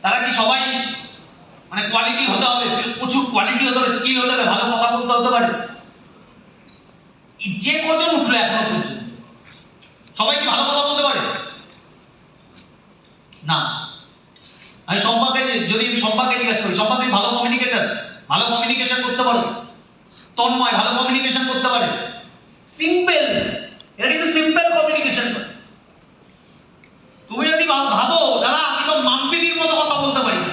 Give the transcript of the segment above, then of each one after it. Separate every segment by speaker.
Speaker 1: তারা কি সবাই মানে কোয়ালিটি হতে হবে, প্রচুর কোয়ালিটি হতে হবে, স্কিল হতে হবে, ভালো কথা বলতে হতে পারে? যে কজন উঠলো এখনো পর্যন্ত সবাই কি ভালো কথা বলতে পারে? না। আমি সম্পাকে যদি সম্পাকে জিজ্ঞেস করি, সম্পা তুমি ভালো কমিউনিকেটর, ভালো কমিউনিকেশন করতে পারো? তন্ময় ভালো কমিউনিকেশন করতে পারে? সিম্পল, এটা কিন্তু সিম্পল কমিউনিকেশন। তুমি যদি ভাবো দাদা আমি তো মাম্পিদির মতো কথা বলতে পারি না,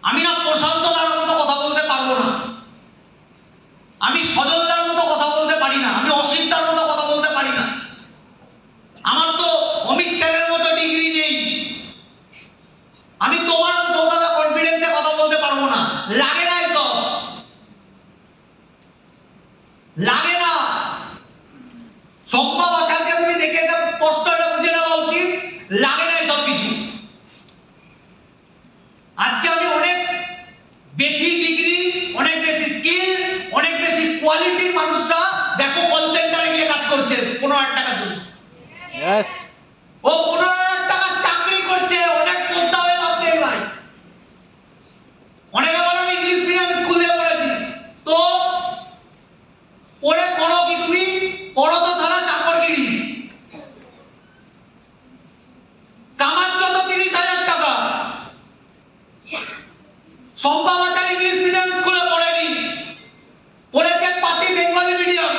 Speaker 1: আমি না প্রশান্তদার মতো কথা বলতে পারবো না, আমি সজলদার মতো কথা বলতে পারি না, আমি অসিতদার মতো কথা বলতে পারি না, আমার তো অমিত স্যারের মতো ডিগ্রি নেই, আমি তোমার মতো দাদা কনফিডেন্সে কথা বলতে পারবো না। লাগে না এসব, লাগে না। সম্ভব আচারকে তুমি দেখে এটা স্পষ্ট এটা বুঝে নেওয়া উচিত, লাগে না এসব কিছু। আজকে আমি অনেক বেশি ডিগ্রি, অনেক বেশি স্কিল, অনেক বেশি কোয়ালিটির মানুষরা দেখো কল সেন্টারে গিয়ে কাজ করছে 15,000 টাকার জন্য। ও 15,000 টাকার চাকরি করছে, অনেক যোদ্ধা হয়ে লাভ নেই ভাই। অনেকে বলে আমি ইংলিশ মিডিয়াম স্কুলে পড়েছি, তো পড়ে করো কি তুমি? করো তো সারা চাকরগিরি, কামাচ্ছ তো 30,000 টাকা। সম্পা আচার ইংলিশ মিডিয়াম স্কুলে পড়েনি, পড়েছে পাতি বেঙ্গলি মিডিয়াম।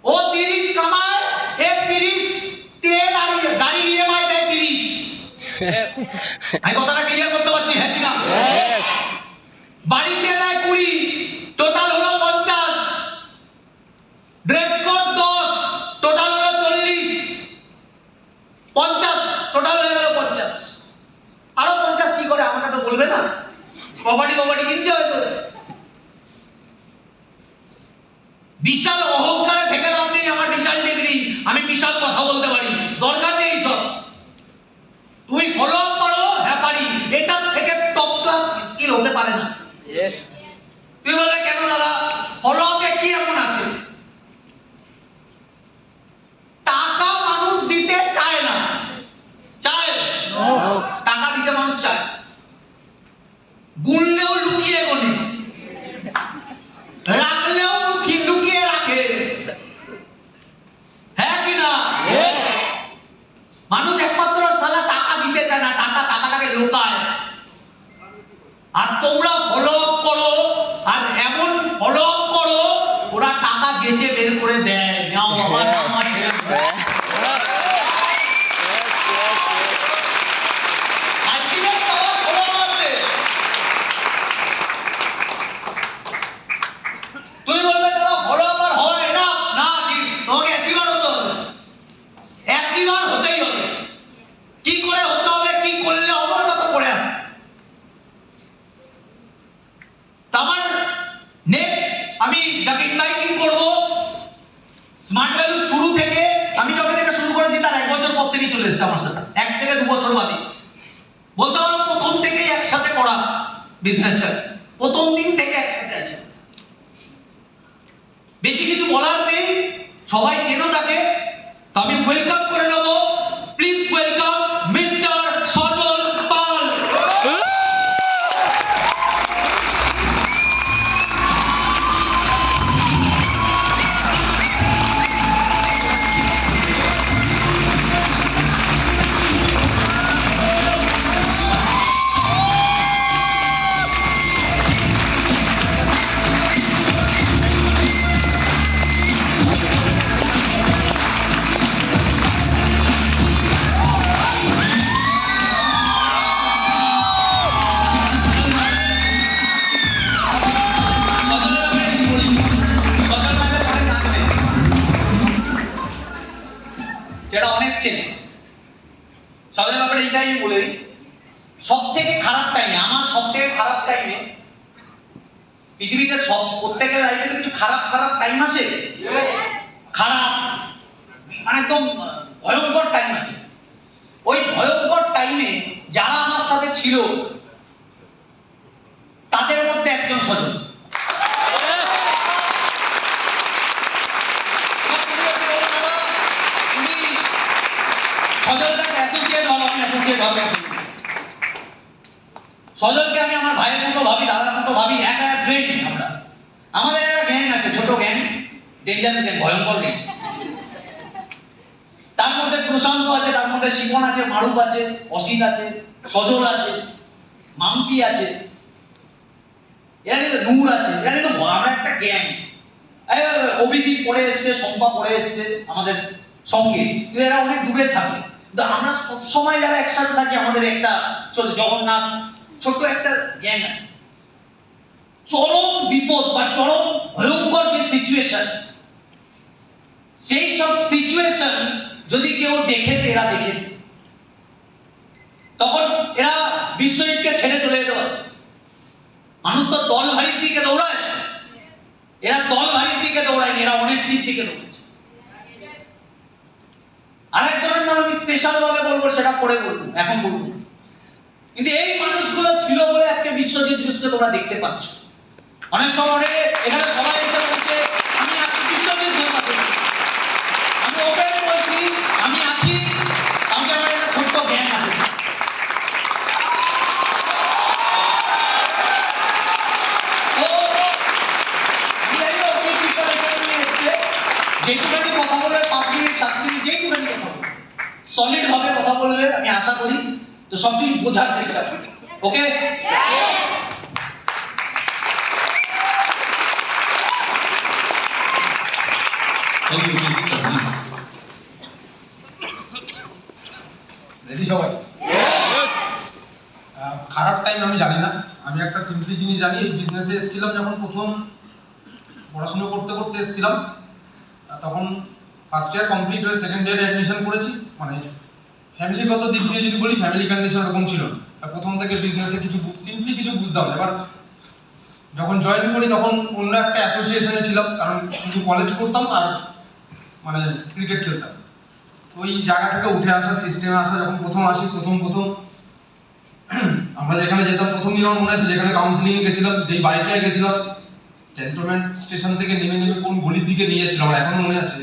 Speaker 1: ও 30 কামায়, এ 30 তেল আর গাড়ি ইএমআই দেয় 30। আমি কথাটা ক্লিয়ার করতে পারছি? হ্যাঁ কি না? বাড়িতে দেয় 20, টোটাল হলো 50, ড্রেস কোড 10, টোটাল হলো 40, 50 টোটাল হয়ে গেল 50। আরো 50 কি করে আমাকে তো বলবে না, প্রপার্টি কিনছে হয়তো। বিশাল অহংকারে থেকে লাভ নেই, আমার বিশাল ডিগ্রি, আমি বিশাল কথা বলতে পারি, দরকার নেই সব। তুমি ফলো আপ করো, হ্যাঁ পারি, এটার থেকে টপ ক্লাস স্কিল হতে পারে না। তুমি বললে কেন দাদা, ফলো আপে কি এমন আছে? টাকা মানুষ দিতে চায় না, চায়? টাকা দিতে মানুষ চায়, গুনলেও লুকিয়ে গোনে, রাখলেও লুকিয়ে রাখে, হ্যাঁ কি না? মানুষ একমাত্র সালা টাকা দিতে চায় না, টাকাটাকে লুকায়। আর তোমরা ফলো আপ করো, আর এমন ফলো আপ করো ওরা টাকা যেচে বের করে দেয়, নাও বাবা নাম আছে। তুমি বলবে দাদা ফলো আপ হয় না, না তোমাকে অ্যাচিভার হতে হবে, অ্যাচিভার হতেই হবে। কি করে হতে হবে, কি করলে হবে ওটা তো পড়ে আসে। আমার নেক্সট আমি যাকে ইনভাইটিং করব, স্মার্ট ভ্যালু শুরু থেকে আমি যখন থেকে শুরু করেছি তার 1 বছর পর থেকে চলে এসেছে আমার সাথে, 1 থেকে 2 বছর বাদে বলতে পারো প্রথম থেকেই একসাথে করা বিজনেসটা, প্রথম দিন থেকে একসাথে আছে। বেশি কিছু বলার নেই, সবাই চেনো তাকে, তো আমি ওয়েলকাম করে দেব। প্লিজ ওয়েলকাম মিস্টার সজল পাল। যেটা অনেক চেনে সজলের ব্যাপারে এইটাই আমি বলে দিই, সব থেকে খারাপ টাইমে, আমার সব থেকে খারাপ টাইমে, পৃথিবীতে সব প্রত্যেকের লাইফে কিছু খারাপ টাইম আসে, খারাপ মানে একদম ভয়ঙ্কর টাইম আসে। ওই ভয়ঙ্কর টাইমে যারা আমার সাথে ছিল তাদের মধ্যে একজন সজল। সজল অ্যাসোসিয়েট হব, আমি অ্যাসোসিয়েট হব। সজলকে আমি আমার ভাইয়ের মতো ভাবি, দাদার মতো ভাবি, একা ফ্রেন্ড আমরা। আমাদের একটা গ্যাং আছে, ছোট গ্যাং, ডেঞ্জারাস গ্যাং, ভয়ঙ্কর গ্যাং। তার মধ্যে প্রশান্ত আছে, তার মধ্যে শিবন আছে, মারুফ আছে, অসিত আছে, সজল আছে, মাম্পি আছে, এরা কিন্তু নূর আছে, এরা কিন্তু আমরা একটা গ্যাং। অভিজিৎ পড়ে এসছে, শম্পা পড়ে এসছে আমাদের সঙ্গে, কিন্তু এরা অনেক দূরে থাকে। কিন্তু আমরা সবসময় যারা একসাথে থাকি, আমাদের একটা জগন্নাথ ছোট্ট একটা গ্যাং আছে। চরম বিপদ বা চরম ভয়ঙ্কর যে সিচুয়েশন, সেই সব সিচুয়েশন যদি কেউ দেখেছে, এরা দেখেছে, তখন এরা বিশ্বজিৎকে ছেড়ে চলে যেতে পারত। মানুষ তো দল ভারীর দিকে দৌড়ায়, এরা দল ভারীর দিকে দৌড়ায়নি, এরা অনেস্টির দিকে দৌড়াচ্ছে। আরেকজনের নাম আমি স্পেশাল ভাবে বলবো, সেটা পরে বলবো, এখন বলবো। কিন্তু এই মানুষগুলো ছিল বলে আজকে বিশ্বজিৎ ঘোষকে তোমরা দেখতে পাচ্ছ। অনেক সময় অনেকে এখানে সবাই এসে বলছে আমি আছি, বিশ্বজিৎ ঘোষ আছে, আমি ওপেন বলছি আমি আছি, আমাকে আমার একটা ছোট্ট গ্যাং আছে। যেটুখানি কথা বলবে 5 মিনিট 7 মিনিট, যেটুখানি কথা বলবে সলিড ভাবে কথা বলবে, আমি আশা করি। তো সবকিছু বোঝার চেষ্টা করবে, ওকে?
Speaker 2: রেডি সবাই? খারাপ টাইম আমি জানি না, আমি একটা সিম্পলি জিনিস জানি। এই বিজনেসে এসেছিলাম যখন প্রথম পড়াশোনা করতে করতে এসেছিলাম, তখন ফার্স্ট ইয়ার কমপ্লিট হয়ে সেকেন্ড ইয়ারে অ্যাডমিশন করেছি। মানে ফ্যামিলিগত দিক দিয়ে যদি বলি, ফ্যামিলি কন্ডিশন এরকম ছিল না। প্রথম থেকে বিজনেসে কিছু সিম্পলি কিছু বুঝতাম না। এবার যখন জয়েন করি তখন অন্য একটা অ্যাসোসিয়েশনে ছিলাম, কারণ শুধু কলেজ করতাম আর মানে ক্রিকেট খেলতাম। ওই জায়গা থেকে উঠে আসা, সিস্টেমে আসা, যখন প্রথম আসি, প্রথম আমরা যেখানে যেতাম, প্রথম দিন আমার মনে আছে যেখানে কাউন্সিলিং এ গেছিলাম, যেই বাইকটায় গেছিলাম, ক্যান্টনমেন্ট স্টেশন থেকে নেমে কোন গলির দিকে নিয়ে যাচ্ছিলাম আমার এখনো মনে আছে।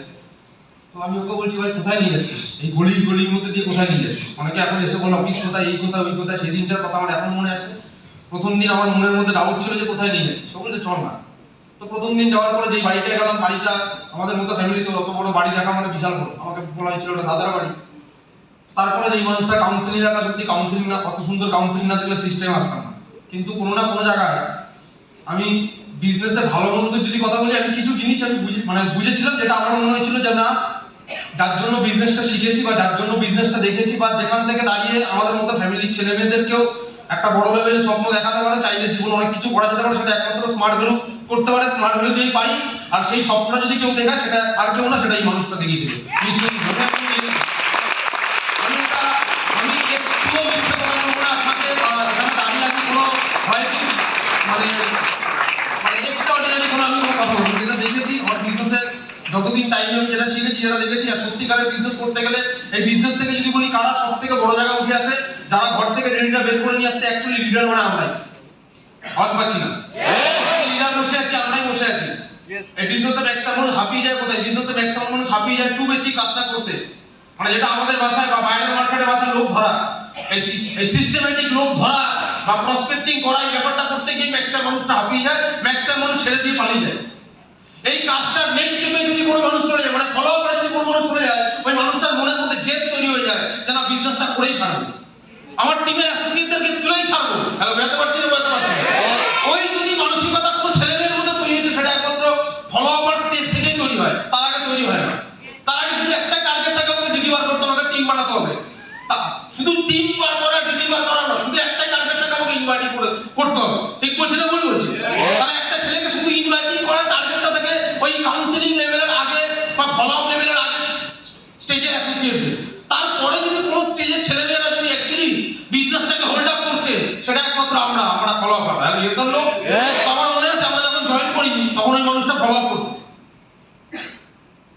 Speaker 2: তো আমি ওকে বলছি, ভাই কোথায় নিয়ে যাচ্ছিস, এই গলির মধ্যে দিয়ে কোথায় নিয়ে যাচ্ছিস? অনেকে এখন এসে বলে অফিস কোথায়, এই কোথায়, ওই কোথায়। সেদিনটার কথা আমার এখন মনে আছে। প্রথম দিন আমার মনের মধ্যে ডাউট ছিল যে কোথায় নিয়ে যাচ্ছিস। ও বলছে চল না। তো প্রথম দিন যাওয়ার পরে যেই বাড়িটায় গেলাম, বাড়িটা আমাদের মতো ফ্যামিলিতে অত বড় বাড়ি দেখা মানে বিশাল বড়। আমাকে বলা হয়েছিল ওটা দাদার বাড়ি। তারপরে যেই মানুষটা কাউন্সিলিং দেখা, সত্যি কাউন্সিলিং না, কত সুন্দর কাউন্সিলিং না দেখলে সিস্টেম আসতাম না। কিন্তু কোনো না কোনো জায়গায় আমি বিজনেসে ভালো মন্দ যদি কথা বলি, আমি কিছু জিনিস আমি বুঝেছিলাম, যেটা আমার মনে হয়েছিল যে না, যার জন্য বিজনেসটা শিখেছি বা যার জন্য বিজনেসটা দেখেছি, বা যেখান থেকে দাঁড়িয়ে আমাদের মতো ফ্যামিলির ছেলে মেয়েদেরকেও একটা বড় লেভেলের স্বপ্ন দেখাতে পারে, চাইলে জীবনে অনেক কিছু করা যেতে পারে, সেটা একমাত্র স্মার্ট ভ্যালু করতে পারে, স্মার্ট ভ্যালু দিয়েই পারি। আর সেই স্বপ্নটা যদি কেউ দেখায়, সেটা আর কেউ না, সেটা এই মানুষটা দেখিয়েছিল। আমি একটুও মিথ্যে কথা বলবো না আপনাকে, এখানে দাঁড়িয়ে আছি কোনো হয়তো মানে এক্সট্রাঅর্ডিনারি কোনো আমি কোনো কথা বলবো। যেটা দেখেছি আমার বিজনেসে যতদিন টাইম আমি যেটা শিখেছি, যেটা দেখেছি, আর সত্যিকারের বিজনেস করতে গেলে এই বিজনেস থেকে যদি বলি কারা সব থেকে বড় জায়গায় উঠে আসে, যারা ঘর থেকে রেডিটা বের করে নিয়ে আসছে, অ্যাকচুয়ালি লিডার মানে আমরাই। আওয়াজ পাচ্ছি না? লিডার বসে আছি, আমরাই বসে আছি। এই বিজনেসে ম্যাক্সিমাম মানুষ হাঁপিয়ে যায় কোথায়? বিজনেসে ম্যাক্সিমাম মানুষ হাঁপিয়ে যায় একটু বেশি কাজটা করতে। মানে যেটা আমাদের ভাষায় বা বাইরের মার্কেটের ভাষায় লোক ধরা, এই সিস্টেমেটিক লোক ধরা বা প্রসপেক্টিং করা, এই ব্যাপারটা করতে গিয়ে ম্যাক্সিমাম মানুষটা হাঁপিয়ে যায়, ম্যাক্সিমাম মানুষ ছেড়ে দিয়ে পালিয়ে যায়। এই কাজটা নেক্সট স্টেপে যদি কোনো মানুষ চলে যায়, মানে ফলো করে যদি কোনো মানুষ চলে যায়, ওই মানুষটার মনের মধ্যে জেদ তৈরি হয়ে যায় যে না, বিজনেসটা করেই ছাড়বো, আমার টিমের অ্যাসোসিয়েটদেরকে তুলেই ছাড়বো। হ্যালো, বুঝতে পারছি না? বুঝতে পারছি না? ওই যদি মানসিকতা কোনো ছেলেমেয়ের মধ্যে তৈরি হয়েছে, সেটা একমাত্র ফলো আওয়ার স্টেজ থেকেই তৈরি হয়, তার আগে তৈরি হয় না। তার আগে শুধু একটা টার্গেট থাকে, ওকে ডেলিভার করতে হবে, টিম বানাতে হবে। শুধু টিম বার করা, ডেলিভার করা না, শুধু একটা টার্গেট থাকে, ওকে ইনভাইটিং করতে হবে। ঠিক বলছি না ভুল বলছি? তাহলে একটা ছেলেকে শুধু ইনভাইটিং করা টার্গেটটা থাকে ওই কাউন্সিলিং লেভেলের আগে বা ফলো আপ লেভেলের আগে স্টেজের অ্যাসোসিয়েটদের। তারপরে যদি কোনো স্টেজের ছেলেমেয়েরা যদি অ্যাকচুয়ালি বিজনেসটাকে হোল্ড আপ করছে, সেটা একমাত্র আমরা ফলো আপ করবো। Hello, yes or no? আমার মনে আছে আমরা যখন জয়েন করি তখন ওই মানুষটা ফলো আপ করতো।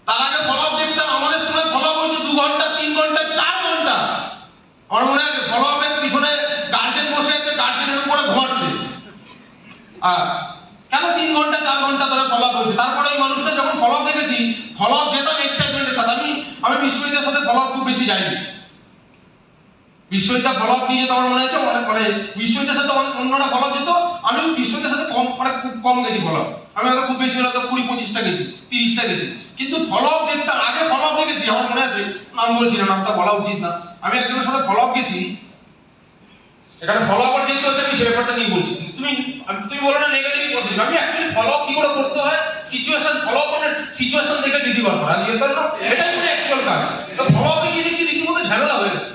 Speaker 2: তার আগে ফলো আপ দেখতাম, আমাদের সময় ফলো আপ হয়েছে 2 ঘন্টা, 3 ঘন্টা, 4 ঘন্টা। আমার মনে আছে ফলো আপের পিছনে গার্জেন বসে আছে, গার্জেনের উপরে ঘুমাচ্ছে। কেন 3 ঘন্টা 4 ঘন্টা ধরে ফলো আপ হচ্ছে? তারপরে ওই মানুষটা যখন ফলো আপ দেখেছি, ফলো আপ যেতাম এক্সাইটমেন্টের সাথে। আমি বিশ্বজিতের সাথে ফলো আপ খুব বেশি যাইনি। বিশ্ববিদ্যালয় ফলো আপ নিয়ে যেত আমার মনে আছে অনেক, মানে বিশ্ববিদ্যালয়ের সাথে অন্যরা ফলো আপ যেত, আমি বিশ্ববিদ্যালয়ের সাথে কম, মানে খুব কম গেছি ফলো আপ। আমি হয়তো খুব বেশি হলে তো 20-25টা গেছি, 30টা গেছি, কিন্তু ফলো আপ দেখতাম। আগে ফলো আপ গেছি আমার মনে আছে, নাম বলছি না, নামটা বলা উচিত না। আমি একজনের সাথে ফলো আপ গেছি, এখানে ফলো আপ যেহেতু আছে আমি সে ব্যাপারটা নিয়ে বলছি। তুমি বলো না নেগেটিভ পজিটিভ, আমি অ্যাকচুয়ালি ফলো আপ কি করে করতে হয়, সিচুয়েশন ফলো আপ মানে সিচুয়েশন দেখে ডিডি বার করা, ইয়েস অর নো, এটাই কিন্তু অ্যাকচুয়াল কাজ। তো ফলো আপে গিয়ে দেখছি রীতিমতো ঝামেলা হয়ে গেছে,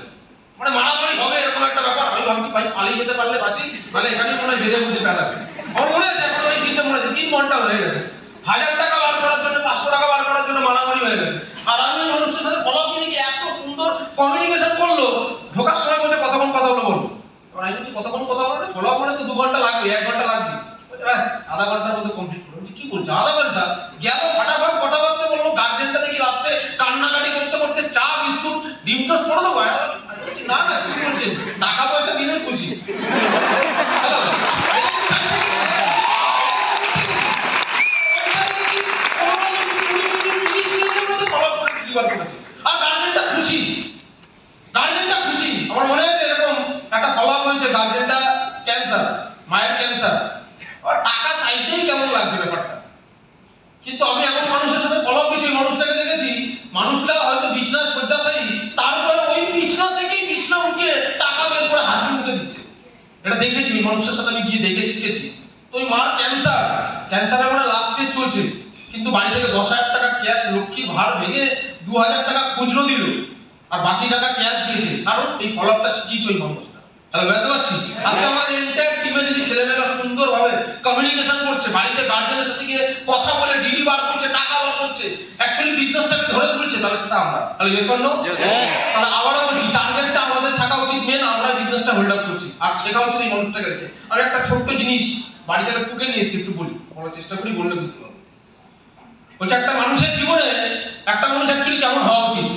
Speaker 2: মানে মারামারি হবে এরকম একটা ব্যাপার। আমি ভাবছি ভাই পালিয়ে যেতে পারলে বাঁচি, মানে এখানে মনে হয় বেঁধে বুঝে পেলাবে। আমার মনে আছে এখন ওই দিনটা মনে আছে, 3 ঘন্টা হয়ে গেছে, 1000 টাকা বার করার জন্য 500 টাকা বার করার জন্য মারামারি হয়ে গেছে। আর আমি মানুষের সাথে ফলো আপ নিয়ে এত সুন্দর কমিউনিকেশন করলো, ঢোকার সময় বলছে কতক্ষণ কথা হলো বলবো। আমি বলছি কতক্ষণ কথা বলবে, ফলো আপ মানে তো 2 ঘন্টা লাগবে, 1 ঘন্টা লাগবে। বলছে আধা ঘন্টার মধ্যে কমপ্লিট করবো। কি বলছো আধা ঘন্টা? গেল ফটাফট কথা বলতে বললো, গার্জেনটা দেখি লাস্টে কান্নাকাটি করতে করতে চা বিস্কুট ডিম টোস্ট করে দেবো। আমি বলছি না না, কি বলছেন, টাকা পয়সা দিলে খুশি। হ্যালো, আর গার্জেনটা খুশি, গার্জেনটা খুশি। আমার মনে আছে এরকম একটা ফলো আপ হয়েছে, গার্জেনটা ক্যান্সার, মায়ের ক্যান্সার, আর টাকা চাইতেই কেমন লাগছে ব্যাপারটা। কিন্তু আমি এমন মানুষের সাথে ফলো আপ কিছু, মানুষটাকে দেখেছি, মানুষটা হয়তো বিছনায় শয্যাশায়ী, তারপরে ওই বিছনা থেকেই বিছনা উঠিয়ে টাকা বের করে হাসি মুখে দিচ্ছে। এটা দেখেছি, ওই মানুষের সাথে আমি গিয়ে দেখে শিখেছি। তো ওই মার ক্যান্সার, ক্যান্সারে মানে লাস্ট স্টেজ চলছে, কিন্তু বাড়ি থেকে 10,000 টাকা ক্যাশ লক্ষ্মীর ভাড় ভেঙে 2,000 টাকা খুচরো দিল, আর বাকি টাকা ক্যাশ দিয়েছে, কারণ এই ফলো আপটা শিখিয়েছে ওই মানুষটা। তাহলে বুঝতে পারছি আজকে আমাদের এন্টায়ার টিমে যদি ছেলেমেয়েরা সুন্দরভাবে কমিউনিকেশন করছে, বাড়িতে গার্জেনের সাথে গিয়ে কথা বলে ডিডি বার করছে, টাকা বার করছে, অ্যাকচুয়ালি বিজনেসটাকে ধরে তুলছে, তাহলে সেটা আমরা। তাহলে ইয়েস অর নো? তাহলে আবারও বলছি, টার্গেটটা আমাদের থাকা উচিত মেন, আমরা বিজনেসটা হোল্ড আপ করছি, আর শেখা উচিত এই মানুষটাকে রেখে। আমি একটা ছোট্ট জিনিস বাড়ি থেকে টুকে নিয়ে এসেছি, একটু বলার চেষ্টা করি, বললে বুঝতে পারবো। বলছে একটা মানুষের জীবনে একটা মানুষ অ্যাকচুয়ালি কেমন হওয়া উচিত।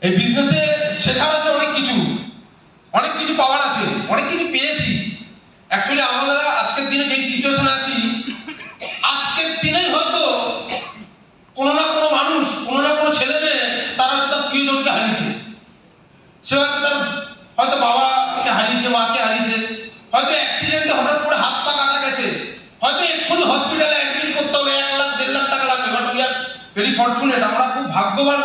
Speaker 2: এই বিজনেসে শেখার আছে অনেক কিছু, অনেক কিছু পাওয়ার আছে, অনেক কিছু পেয়েছি। অ্যাকচুয়ালি আমরা আজকের দিনে যে সিচুয়েশনে আছি, আজকের দিনেই হয়তো কোনো না কোনো মানুষ, কোনো না কোনো ছেলে মেয়ে তারা হয়তো তার প্রিয়জনকে হারিয়েছে। সে হয়তো তার হয়তো বাবাকে হারিয়েছে, মাকে হারিয়েছে, হয়তো অ্যাক্সিডেন্টে হঠাৎ করে হাত পা কাটা গেছে, হয়তো এক্ষুনি হসপিটালে অ্যাডমিট করতে হবে, 1 লাখ 1.5 লাখ টাকা লাগবে। But we are very fortunate, আমরা খুব ভাগ্যবান,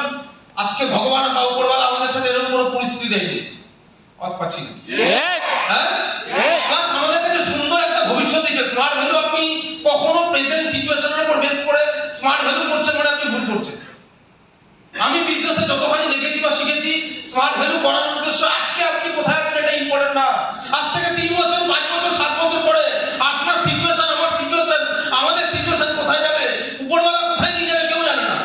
Speaker 2: আজকে ভগবান বা উপরওয়ালা আমাদের সাথে এরকম কোনো পরিস্থিতি দেয়নি। কথা পাচ্ছি না, হ্যাঁ, প্লাস আমাদের কাছে সুন্দর একটা ভবিষ্যৎ দিয়েছে। স্মার্ট ভ্যালু আপনি কখনো প্রেজেন্ট সিচুয়েশনের উপর বেস করে স্মার্ট ভ্যালু করছেন মানে আপনি ভুল করছেন। আমি বিজনেসে যতখানি দেখেছি বা শিখেছি, স্মার্ট ভ্যালু করার উদ্দেশ্য আজকে আপনি কোথায় আছেন এটা ইম্পর্টেন্ট না। আজ থেকে 3 বছর, 5 বছর, 7 বছর পরে আপনার সিচুয়েশন, আমার সিচুয়েশন, আমাদের সিচুয়েশন কোথায় যাবে, উপরওয়ালা কোথায় নিয়ে যাবে কেউ জানে না।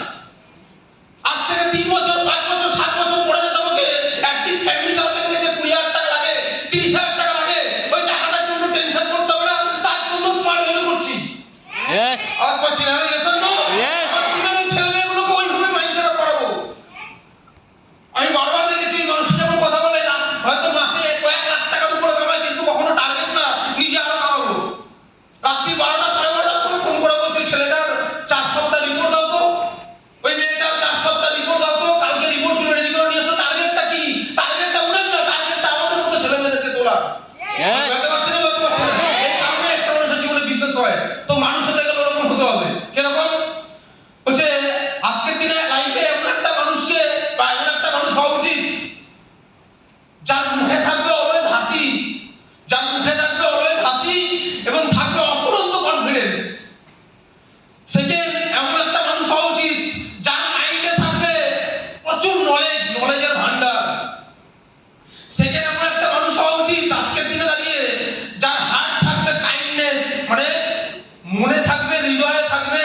Speaker 2: আজ থেকে 3 বছর, 5 বছর, 7 বছর পরে যদি আমাকে অ্যাটলিস্ট ফ্যামিলি চালাতে গেলে যে 20,000 টাকা লাগে, 30,000 টাকা লাগে, ওই টাকাটার জন্য টেনশন করতে হবে না, তার জন্য স্মার্ট ভ্যালু করছি। আজ পাচ্ছি না, ইয়েস অর নো? ছেলেমেয়েগুলোকে ওইভাবে মাইন্ডসেট করাবো। আমি বারবার দেখেছি মানুষ যখন কথা বলে হয়তো মাসে কয়েক লাখ টাকার উপরে কামায়, কিন্তু কখনো টার্গেট না নিজে আরো কামাবো। রাত্রি 12টা 12:30টার সময় ফোন করে বলছে ছেলেটার 4 সপ্তাহ রিপোর্ট দাও তো, ওই মেয়েটার 4 সপ্তাহ রিপোর্ট দাও তো, কালকে রিপোর্টগুলো রেডি করে নিয়ে এসো। টার্গেটটা কি? টার্গেটটা উনার না, টার্গেটটা আমাদের মতো ছেলেমেয়েদেরকে তোলা। বুঝতে পারছেন না? বুঝতে পারছেন না? এই কারণে একটা মানুষের জীবনে বিজনেস হয়, তো মানুষ হতে গেলে ওরকম হতে হবে। কিরকম হচ্ছে আজকের দিনে লাইফে এমন একটা মানুষকে বা এমন একটা মানুষ হওয়া উচিত যার মুখে থাকবে অলওয়েজ হাসি, যার মুখে থাকবে অলওয়েজ হাসি এবং থাকবে অফুরন্ত কনফিডেন্স। সেকেন্ড, এমন একটা মানুষ হওয়া উচিত যার মাইন্ডে থাকবে প্রচুর নলেজ, নলেজের ভান্ডার। সেকেন্ড, এমন একটা মানুষ হওয়া উচিত আজকের দিনে দাঁড়িয়ে যার হার্ট থাকবে কাইন্ডনেস, মানে মনে থাকবে, হৃদয়ে থাকবে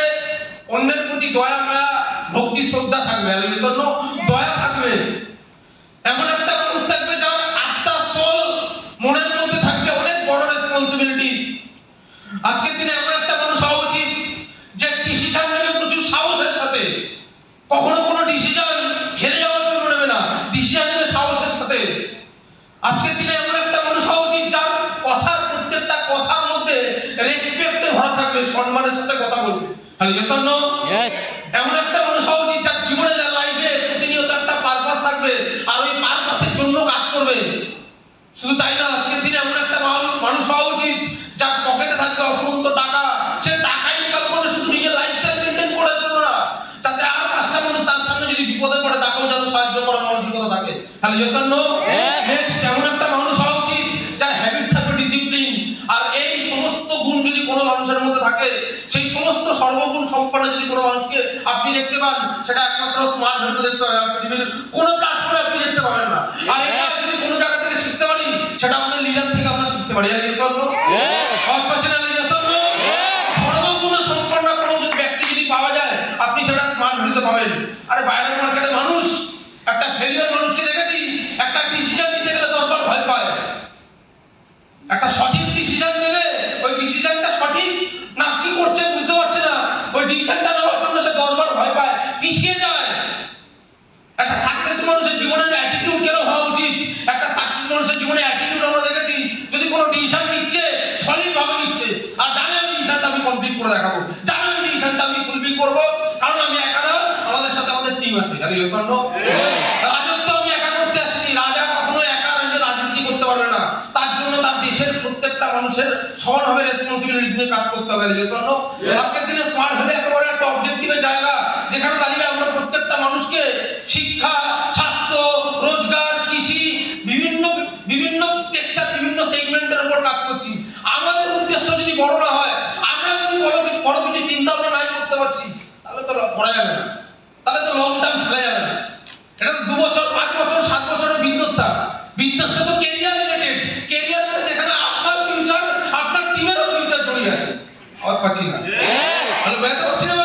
Speaker 2: অন্যের প্রতি দয়া মায়া ভক্তি শ্রদ্ধা থাকবে, দয়া থাকবে। এমন একটা মানুষ থাকবে যার আত্মা সোল মনের মধ্যে থাকবে অনেক বড় রেসপন্সিবিলিটিস। আজকের দিনে এমন একটা মানুষ হওয়া উচিত যে ডিসিশন নেবে প্রচুর সাহসের সাথে, কখনো কোনো ডিসিশন হেরে যাওয়ার জন্য নেবে না, ডিসিশন নেবে সাহসের সাথে। আজকের দিনে এমন একটা মানুষ হওয়া উচিত যার কথার প্রত্যেকটা কথার মধ্যে রেসপেক্টে ভরা থাকবে, সম্মানের সাথে কথা বলবে। Hello, yes or no? এমন একটা মানুষ হওয়া উচিত যার জীবনে, যার লাইফে প্রতিনিয়ত একটা পারপাস থাকবে, আর ওই পারপাসের জন্য করবে। শুধু তাই না, আজকের দিনে এমন একটা মানুষ হওয়া উচিত যার পকেটে থাকবে অফুরন্ত টাকা, সে টাকা ইনকাম করবে শুধু নিজের লাইফস্টাইল মেনটেন করার জন্য না, যাতে আর পাঁচটা মানুষ তার সামনে যদি বিপদে পড়ে তাকেও যেন সাহায্য করার মানসিকতা থাকে। Hello yes or no? Next, এমন একটা মানুষ হওয়া উচিত যার হ্যাবিট থাকবে ডিসিপ্লিন। আর এই সমস্ত গুণ যদি কোনো মানুষের মধ্যে থাকে, সেই সমস্ত সর্বগুণ সম্পন্ন যদি কোনো মানুষকে আপনি দেখতে পান, সেটা একমাত্র স্মার্ট হতে দেখতে হবে। পৃথিবীর কোনো প্ল্যাটফর্মে আপনি দেখতে পাবেন না। আর এটা যদি কোনো জায়গা থেকে শিখতে পারি, সেটা আমাদের লিডার থেকে আমরা শিখতে পারি। আর ইয়েস অর নো? সর্বগুণ সম্পন্ন কোনো ব্যক্তি যদি পাওয়া যায়, আপনি সেটা স্মার্ট হতে পাবেন। আরে বাইরের মার্কেটে মানুষ, একটা ফেলিওর মানুষকে দেখেছি, একটা ডিসিশন নিতে গেলে 10 বার ভয় পায়। একটা সঠিক ডিসিশন নিলে ওই ডিসিশনটা সঠিক না কি করছে বুঝতে পারছে না, ওই ডিসিশনটা নেওয়ার জন্য সে 10 বার ভয় পায়, পিছিয়ে যায়। একটা সাকসেস মানুষের জীবনের অ্যাটিটিউড কেন হওয়া উচিত? একটা সাকসেস মানুষের জীবনে অ্যাটিটিউড আমরা দেখেছি, যদি কোনো ডিসিশন নিচ্ছে সলিড ভাবে নিচ্ছে, আর জানে আমি ডিসিশনটা আমি কমপ্লিট করে দেখাবো, জানে আমি ডিসিশনটা আমি ফুলফিল করবো, কারণ আমি একা না, আমাদের সাথে আমাদের টিম আছে। রাজত্ব আমি একা করতে আসিনি, রাজা কখনো একা রাজনীতি করতে পারবে না, তার জন্য তার দেশের প্রত্যেকটা মানুষের সমানভাবে রেসপন্সিবিলিটি নিয়ে কাজ করতে হবে। আজকের দিনে স্মার্ট হলে এত বড় একটা অবজেক্টিভের জায়গা, যেখানে দাঁড়িয়ে আমরা প্রত্যেকটা মানুষকে শিক্ষা, স্বাস্থ্য, রোজগার, কৃষি, বিভিন্ন বিভিন্ন স্ট্রাকচার, বিভিন্ন সেগমেন্টের উপর কাজ করছি। আমাদের উদ্দেশ্য যদি বড় না হয়, আমরা যদি বড় কিছু চিন্তা ভাবনা নাই করতে পারছি, তাহলে তো করা যাবে না, তাহলে তো লং টার্ম খেলা যাবে না। এটা 2 বছর, 5 বছর, 7 বছরের বিজনেসটা তো ক্যারিয়ার রিলেটেড। ক্যারিয়ার মানে যেখানে আপনার ফিউচার, আপনার টিমেরও ফিউচার জড়িয়ে আছে। আওয়াজ পাচ্ছি না? হ্যালো, বুঝতে পারছি না?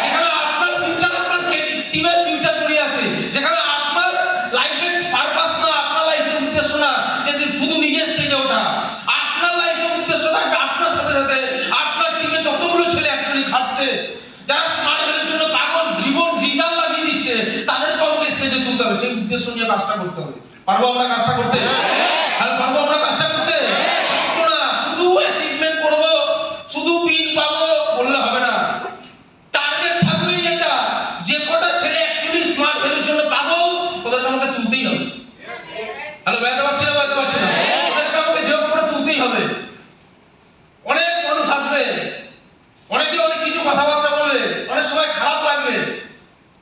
Speaker 2: যেখানে আপনার ফিউচার, আপনার টিমের ফিউচার জড়িয়ে আছে, যেখানে আপনার লাইফের পারপাস না, আপনার লাইফের উদ্দেশ্য না যে শুধু নিজের স্টেজে ওঠা, আপনার লাইফের উদ্দেশ্য থাকবে আপনার সাথে সাথে আপনার টিমে যতগুলো ছেলে অ্যাকচুয়ালি খাচ্ছে, যারা স্মার্ট হেলথের জন্য পাগল, জীবন জিজান লাগিয়ে দিচ্ছে, তাদেরকে আমাকে স্টেজে তুলতে হবে। সেই উদ্দেশ্য নিয়ে কাজটা করতে হবে। পারবো আমরা কাজটা করতে? হ্যালো, পারবো আমরা কাজটা করতে? না শুধু অ্যাচিভমেন্ট করবো, শুধু পিন পাবো বললে হবে না। টার্গেট থাকবেই এটা, যে কটা ছেলে অ্যাকচুয়ালি স্মার্ট হেলথের জন্য পাগল, ওদেরকে আমাকে তুলতেই হবে। হ্যালো, বুঝতে পারছি না? ওদেরকে আমাকে জব করে তুলতেই হবে। অনেক মানুষ আসবে, অনেকে অনেক কিছু কথাবার্তা বলবে, অনেক সময় খারাপ লাগবে।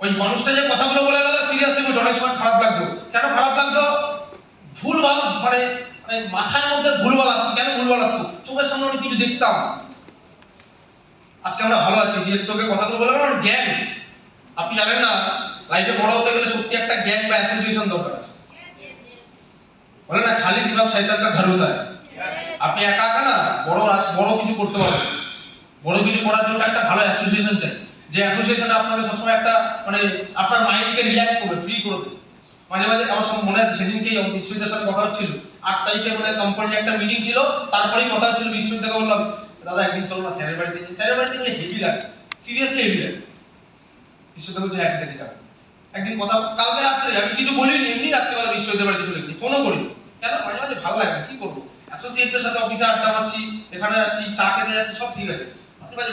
Speaker 2: ওই মানুষটা যে কথাগুলো বলে গেল, সিরিয়াসলি অনেক সময় খারাপ লাগতো। কেন খারাপ লাগতো? ভুলভাল মানে মাথার মধ্যে ভুলভাল আসতো। কেন ভুলভাল আসতো? চোখের সামনে অনেক কিছু দেখতাম। আজকে আমরা ভালো আছি, যে তোকে কথাগুলো বলে গেল গ্যাং। আপনি জানেন না, লাইফে বড় হতে গেলে সত্যি একটা গ্যাং বা অ্যাসোসিয়েশন দরকার আছে। বলে না, খালি দিমাগ শয়তান কা ঘর হতা है। আপনি একা একা না বড় কিছু করতে পারবেন। বড় কিছু করার জন্য একটা ভালো অ্যাসোসিয়েশন চাই, যে অ্যাসোসিয়েশনে আপনাকে সবসময় একটা মানে আপনার মাইন্ডকে রিল্যাক্স করবে, ফ্রি করে দেবে। মাঝে মাঝে আমার সব মনে আছে, সেদিনকেই বিশ্বজিতের সাথে কথা হচ্ছিল। 8 তারিখে মানে কোম্পানির একটা মিটিং ছিল, তারপরেই কথা হচ্ছিল। বিশ্বজিৎকে বললাম, দাদা একদিন চলো না স্যারের বাড়িতে। স্যারের বাড়িতে গেলে হেভি লাগে, সিরিয়াসলি হেভি লাগে। বিশ্বজিৎ বলছে হ্যাঁ ঠিক আছে যাবো। একদিন কথা, কালকে রাত্রে আমি কিছু বলিনি, এমনি রাত্রেবেলা বিশ্বজিতের বাড়িতে চলে গেছি, ফোনও করি। কেন? মাঝে মাঝে ভালো লাগে না, কি করবো, অ্যাসোসিয়েটদের সাথে অফিসে আড্ডা মারছি, এখানে যাচ্ছি, চা খেতে যাচ্ছি, সব ঠিক আছে।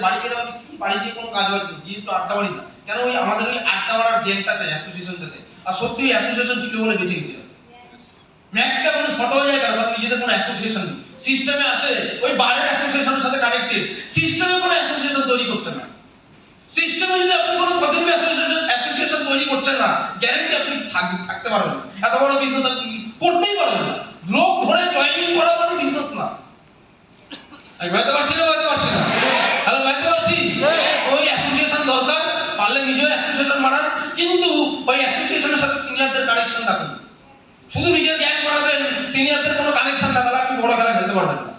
Speaker 2: বাড়ি গেলে আমি কি, বাড়ি গিয়ে কোনো কাজ বাজ নেই, গিয়ে একটু আড্ডা মারি না কেন? ওই আমাদের ওই আড্ডা মারার গেমটা চাই, অ্যাসোসিয়েশনটা চাই। আর সত্যি ওই অ্যাসোসিয়েশন ছিল বলে বেঁচে গেছিল। ম্যাক্সিমাম মানুষ ফটো হয়ে যায়, কারণ নিজেদের কোনো অ্যাসোসিয়েশন নেই। সিস্টেমে আসে ওই বাইরের অ্যাসোসিয়েশনের সাথে কানেক্টেড, সিস্টেমে কোনো অ্যাসোসিয়েশন তৈরি করছে না। সিস্টেমে যদি আপনি কোনো পজিটিভ অ্যাসোসিয়েশন তৈরি করছেন না, গ্যারান্টি আপনি থাকতে পারবেন না। এত বড় বিজনেস আপনি করতেই পারবেন না। লোক ধরে জয়েনিং করা মানে বিজনেস না। আমি বুঝতে পারছি না? হ্যালো, বুঝতে পারছি? ওই অ্যাসোসিয়েশন দরকার, পারলে নিজেও অ্যাসোসিয়েশন বানান, কিন্তু ওই অ্যাসোসিয়েশনের সাথে সিনিয়রদের কানেকশন রাখুন। শুধু নিজের গ্যাং বানাবেন, সিনিয়রদের কোনো কানেকশন না, তাহলে আপনি বড় খেলা খেলতে পারবেন না।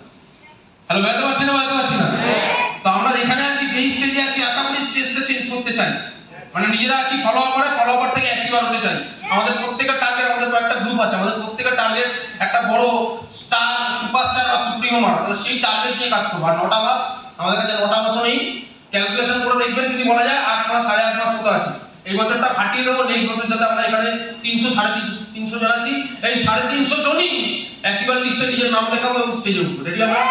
Speaker 2: হ্যালো, বুঝতে পারছি না? তো আমরা যেখানে আছি, যেই স্টেজে আছি, আশা করি স্টেজটা চেঞ্জ করতে চাই। মানে নিজেরা আছি ফলোয়ার থেকে অ্যাচিভার হতে চাই। আমাদের প্রত্যেকের টার্গেট, আমাদের একটা গ্রুপ আছে, আমাদের প্রত্যেকের টার্গেট একটা বড় স্টার, সুপারস্টার বা সুপ্রিমো মারা। তাহলে সেই টার্গেট নিয়ে কাজ করবো। আর 9টা মাস, আমাদের কাছে 9টা মাসও নেই। ক্যালকুলেশন করে দেখবেন, যদি বলা যায় 8 মাস 8.5 মাস মতো আছে। এই বছরটা ফাটিয়ে দেবো, নেক্সট বছর যাতে আমরা এখানে 300 350 জন আছি, এই 350 জনই অ্যাচিভার লিস্টে নিজের নাম লেখাবো এবং স্টেজে উঠবো। রেডি আমরা?